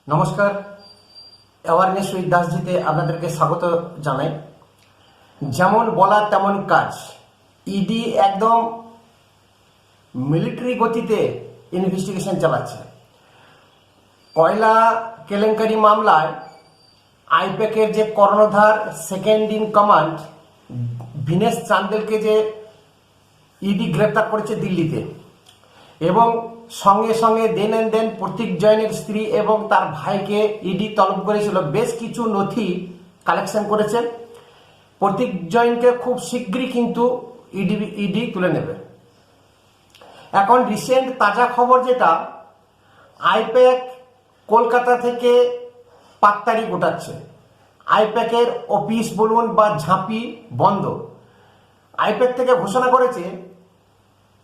নমস্কার, awareness with দাসজিতে আপনাদেরকে স্বাগত জানাই। যেমন বলা তেমন কাজ। ইডি একদম মিলিটারি গতিতে ইনভেস্টিগেশন চালাচ্ছে। কয়লা কেলেঙ্কারি মামলায় আইপ্যাকের যে কর্ণধার সেকেন্ড ইন কমান্ড ভিনেশ চান্দেলকে যে ইডি গ্রেপ্তার করেছে দিল্লিতে, এবং সঙ্গে সঙ্গে দেন অ্যান্ড দেন প্রতীক জৈনের স্ত্রী এবং তার ভাইকে ইডি তলব করেছিল। বেশ কিছু নথি কালেকশন করেছে। প্রতীক জৈনকে খুব শীঘ্রই কিন্তু ইডি তুলে নেবে। এখন রিসেন্ট তাজা খবর যেটা, আইপ্যাক কলকাতা থেকে পাকতাড়ি গোটাচ্ছে। আইপ্যাকের অফিস বলুন বা ঝাঁপি বন্ধ। আইপ্যাক থেকে ঘোষণা করেছে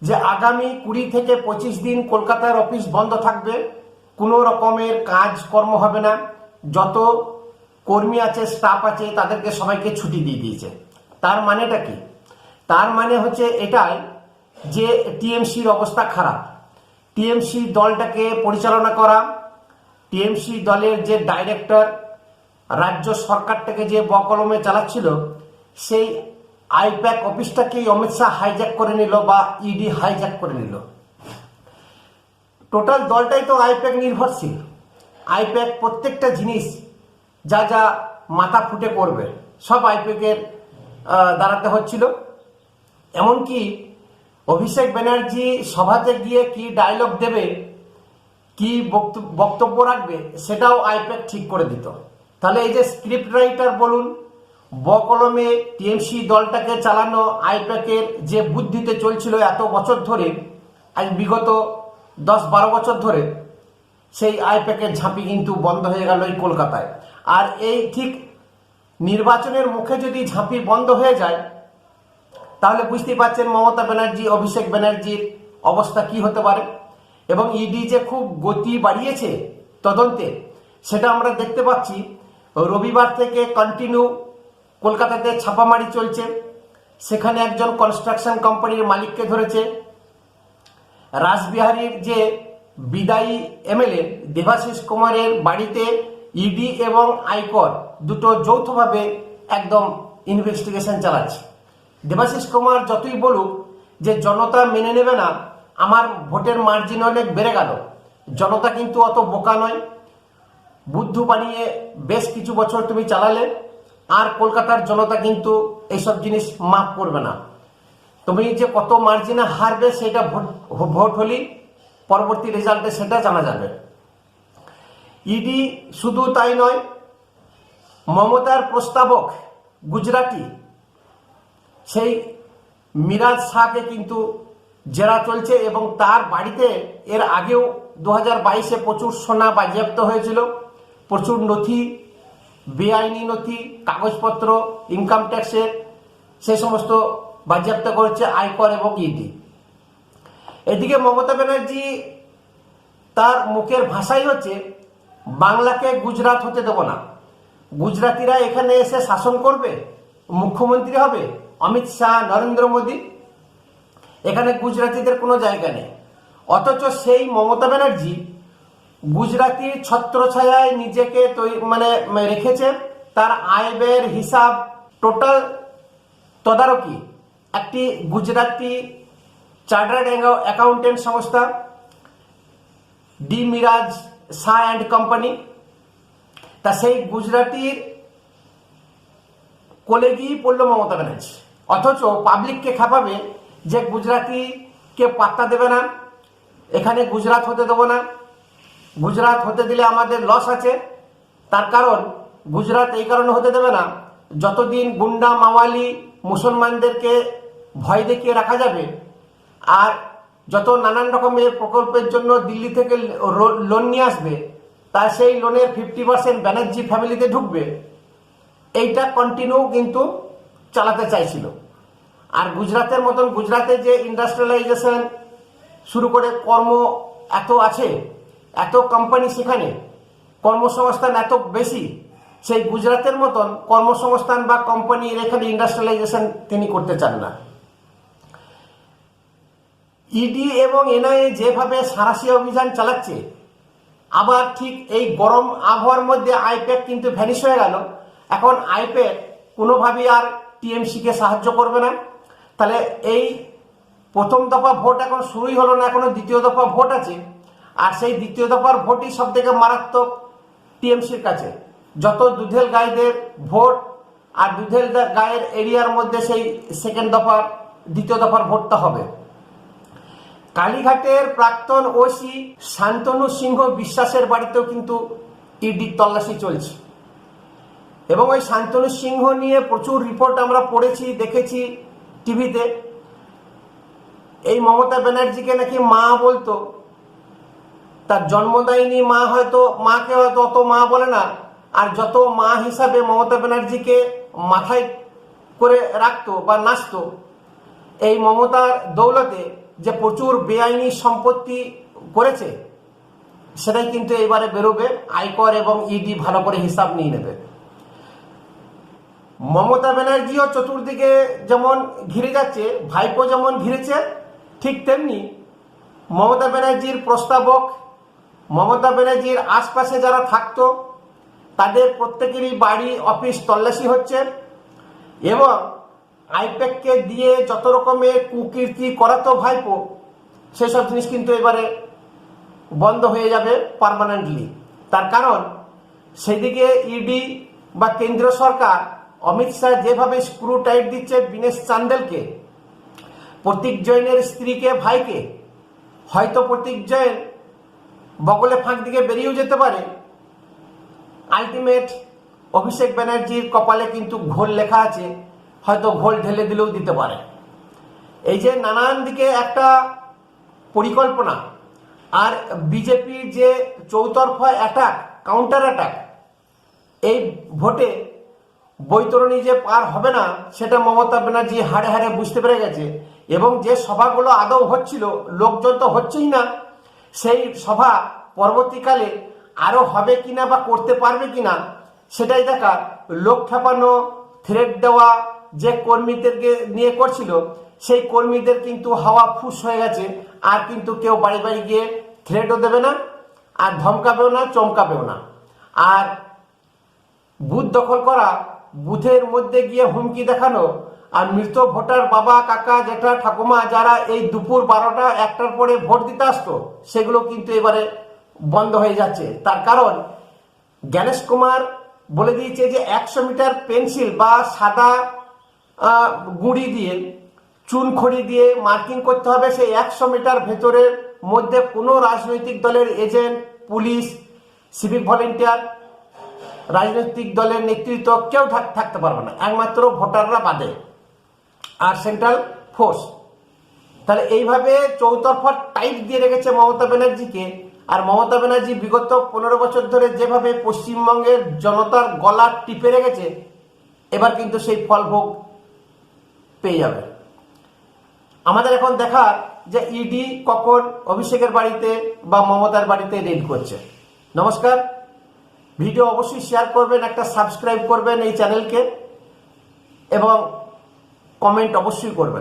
যে আগামী 20 থেকে 25 দিন কলকাতার অফিস বন্ধ থাকবে, কোনো রকমের কাজকর্ম হবে না। যত কর্মী আছে, স্টাফ আছে, তাদেরকে সবাইকে ছুটি দিয়ে দিয়েছে। তার মানেটা কি? তার মানে হচ্ছে এটাই যে টিএমসির অবস্থা খারাপ। টিএমসি দলটাকে পরিচালনা করা, টিএমসি দলের যে ডাইরেক্টর রাজ্য সরকারটাকে যে বকলমে চালাচ্ছিল, সেই আইপ্যাক অফিসটাকেই অমিত শাহ হাইজ্যাক করে নিল বা ইডি হাইজ্যাক করে নিল। টোটাল দলটাই তো আইপ্যাক নির্ভরশীল। আইপ্যাক প্রত্যেকটা জিনিস যা যা মাথা ফুটে করবে সব আইপ্যাকের দাঁড়াতে হচ্ছিল। এমনকি অভিষেক ব্যানার্জি সভাতে গিয়ে কি ডায়লগ দেবে, কি বক্তব্য রাখবে, সেটাও আইপ্যাক ঠিক করে দিত। তাহলে এই যে স্ক্রিপ্ট রাইটার বলুন, বকলমে টিএমসি দলটাকে চালানো আইপ্যাকের যে বুদ্ধিতে চলছিল এত বছর ধরে, আজ বিগত 10-12 বছর ধরে, সেই আইপ্যাকের ঝাঁপি কিন্তু বন্ধ হয়ে গেল এই কলকাতায়। আর এই ঠিক নির্বাচনের মুখে যদি ঝাঁপি বন্ধ হয়ে যায়, তাহলে বুঝতেই পারছেন মমতা ব্যানার্জি, অভিষেক ব্যানার্জির অবস্থা কি হতে পারে। এবং ইডি যে খুব গতি বাড়িয়েছে তদন্তে, সেটা আমরা দেখতে পাচ্ছি। রবিবার থেকে কন্টিনিউ কলকাতাতে ছাপামারি চলছে। সেখানে একজন কনস্ট্রাকশন কোম্পানির মালিককে ধরেছে। রাসবিহারীর যে বিদায়ী এমএলএ দেবাশিস কুমারের বাড়িতে ইডি এবং আয়কর দুটো যৌথভাবে একদম ইনভেস্টিগেশন চালাচ্ছে। দেবাশিস কুমার যতই বলুক যে জনতা মেনে নেবে না, আমার ভোটের মার্জিন অনেক বেড়ে গেল, জনতা কিন্তু অত বোকা নয়। বুদ্ধু বানিয়ে বেশ কিছু বছর তুমি চালালে, আর কলকাতার জনতা কিন্তু এইসব জিনিস মাফ করবে না। তুমি যে কত মার্জিনে হারবে সেটা ভোট হলেই পরবর্তী রেজাল্টে সেটা জানা যাবে। ইডি শুধু তাই নয়, মমতার প্রস্তাবক গুজরাটি সেই মিরাজ শাহকে কিন্তু জেরা চলছে, এবং তার বাড়িতে এর আগেও 2022-এ প্রচুর সোনা বাজেয়াপ্ত হয়েছিল। প্রচুর নথি, বেআইনি নথি, কাগজপত্র, ইনকাম ট্যাক্সের সে সমস্ত বাজেয়াপ্ত করেছে আয়কর এবং ইডি। এদিকে মমতা ব্যানার্জি তার মুখের ভাষাই হচ্ছে বাংলাকে গুজরাট হতে দেব না, গুজরাটিরা এখানে এসে শাসন করবে, মুখ্যমন্ত্রী হবে অমিত শাহ, নরেন্দ্র মোদী, এখানে গুজরাটিদের কোনো জায়গা নেই। অথচ সেই মমতা ব্যানার্জি গুজরাটির ছত্রছায়ায় নিজেকে রেখেছে। তার আয় ব্যয়ের হিসাব টোটাল তদারকি একটি গুজরাটি চার্টার্ড অ্যাকাউন্টেন্ট সংস্থা D Miraj Shah and company. তা সেই গুজরাটির কোলে গিয়েই পড়ল মমতা ব্যানার্জি। অথচ পাবলিককে খেপাবে যে গুজরাটিকে পাত্তা দেবে না, এখানে গুজরাট হতে দেবো না, গুজরাট হতে দিলে আমাদের লস আছে। তার কারণ গুজরাট এই কারণে হতে দেবে না, যতদিন গুন্ডা মাওয়ালি মুসলমানদেরকে ভয় দেখিয়ে রাখা যাবে, আর যত নানান রকমের প্রকল্পের জন্য দিল্লি থেকে লোন নিয়ে আসবে, তা সেই লোনের 50% ব্যানার্জি ফ্যামিলিতে ঢুকবে, এইটা কন্টিনিউ কিন্তু চালাতে চাইছিল। আর গুজরাটের মতন, গুজরাতে যে ইন্ডাস্ট্রিয়ালাইজেশন শুরু করে কর্ম এত আছে, এত কোম্পানি, সেখানে কর্মসংস্থান এত বেশি, সেই গুজরাটের মতন কর্মসংস্থান বা কোম্পানির এখানে ইন্ডাস্ট্রিয়ালাইজেশন তিনি করতে চান না। ইডি এবং এনআইএ যেভাবে সাঁড়াশি অভিযান চালাচ্ছে, আবার ঠিক এই গরম আবহাওয়ার মধ্যে আইপ্যাক কিন্তু ভ্যানিশ হয়ে গেল। এখন আইপ্যাক কোনোভাবেই আর টিএমসিকে সাহায্য করবে না। তাহলে এই প্রথম দফা ভোট এখন শুরুই হলো না, এখনো দ্বিতীয় দফা ভোট আছে। আর সেই দ্বিতীয় দফার ভোটই সব থেকে মারাত্মক টিএমসির কাছে। যত দুধেল গাইদের ভোট আর দুধেল গায়ের এরিয়ার মধ্যে সেই দ্বিতীয় দফার ভোটটা হবে। কালীঘাটের প্রাক্তন ওসি শান্তনু সিংহ বিশ্বাসের বাড়িতেও কিন্তু ইডির তল্লাশি চলছে এবং ওই শান্তনু সিংহ নিয়ে প্রচুর রিপোর্ট আমরা পড়েছি, দেখেছি টিভিতে। এই মমতা ব্যানার্জিকে নাকি মা বলতো, তার জন্মদায়িনী মা, মাকে হয়তো অত মা বলে না, আর যত মা হিসাবে মমতা ব্যানার্জিকে মাথায় করে রাখতো বা নাচতো, এই মমতার দৌলতে যে প্রচুর বেআইনি সম্পত্তি করেছে সেটাই কিন্তু এবারে বেরোবে। আয়কর এবং ইডি ভালো করে হিসাব নিয়ে নেবে। মমতা ব্যানার্জিও চতুর্দিকে যেমন ঘিরে যাচ্ছে, ভাইপো যেমন ঘিরেছে, ঠিক তেমনি মমতা ব্যানার্জির প্রস্তাবক, মমতা ব্যানার্জির আশপাশে যারা থাকতো তাদের প্রত্যেকেরই বাড়ি অফিস তল্লাশি হচ্ছে এবং আইপ্যাককে দিয়ে যত রকমের কুকীর্তি করাতো ভাইপো, সেসব জিনিস কিন্তু এবারে বন্ধ হয়ে যাবে পার্মানেন্টলি। তার কারণ সেদিকে ইডি বা কেন্দ্রীয় সরকার অমিত শাহ যেভাবে স্ক্রু টাইট দিচ্ছে বিনেশ চান্দেলকে, প্রতীক জৈনের স্ত্রীকে, ভাইকে, হয়তো প্রতীক জৈন বগলে ফাঁক দিকে বেরিয়েও যেতে পারে। আলটিমেট অভিষেক ব্যানার্জির কপালে কিন্তু ঘোল লেখা আছে, হয়তো ঘোল ঢেলে দিলেও দিতে পারে। এই যে নানান দিকে একটা পরিকল্পনা, আর বিজেপির যে চৌতরফা অ্যাটাক, কাউন্টার অ্যাটাক, এই ভোটে বৈতরণী যে পার হবে না সেটা মমতা ব্যানার্জি হাড়ে হাড়ে বুঝতে পেরে গেছে। এবং যে সভাগুলো আদৌ হচ্ছিল, লোকজন তো হচ্ছেই না, সেই সভা পরবর্তীকালে আরো হবে কিনা বা করতে পারবে কিনা সেটাই দেখার। লোক খেপানো, থ্রেট দেওয়া যে কর্মীদেরকে নিয়ে করছিল, সেই কর্মীদের কিন্তু হাওয়া ফুস হয়ে গেছে। আর কিন্তু কেউ বাড়ি বাড়ি গিয়ে থ্রেটও দেবে না, আর ধমকাবেও না, চমকাবেও না। আর বুথ দখল করা, বুথের মধ্যে গিয়ে হুমকি দেখানো, আর মৃত ভোটার বাবা, কাকা, জেঠা, ঠাকুমা যারা এই দুপুর 12টা 1টার পরে ভোট দিতে আসতো, সেগুলো কিন্তু এবারে বন্ধ হয়ে যাচ্ছে। তার কারণ জ্ঞানেশ কুমার বলে দিয়েছে যে 100 মিটার পেন্সিল বা সাদা গুঁড়ি দিয়ে, চুনখড়ি দিয়ে মার্কিং করতে হবে। সেই 100 মিটার ভেতরের মধ্যে কোনো রাজনৈতিক দলের এজেন্ট, পুলিশ, সিভিক ভলেন্টিয়ার, রাজনৈতিক দলের নেতৃত্ব কেউ থাকতে পারবে না, একমাত্র ভোটাররা বাদে, আর সেন্ট্রাল ফোর্স। তাহলে এইভাবে চৌতরফা টাইট দিয়ে রেখেছে মমতা ব্যানার্জিকে। আর মমতা ব্যানার্জি বিগত 15 বছর ধরে যেভাবে পশ্চিমবঙ্গের জনতার গলা টিপে রেখেছে, এবার কিন্তু সেই ফল ভোগ পেয়ে যাবে। আমাদের এখন দেখার যে ইডি কখন অভিষেকের বাড়িতে বা মমতার বাড়িতে রেড করছে। নমস্কার, ভিডিও অবশ্যই শেয়ার করবেন, একটা সাবস্ক্রাইব করবেন এই চ্যানেলকে এবং কমেন্ট অবশ্যই করবেন।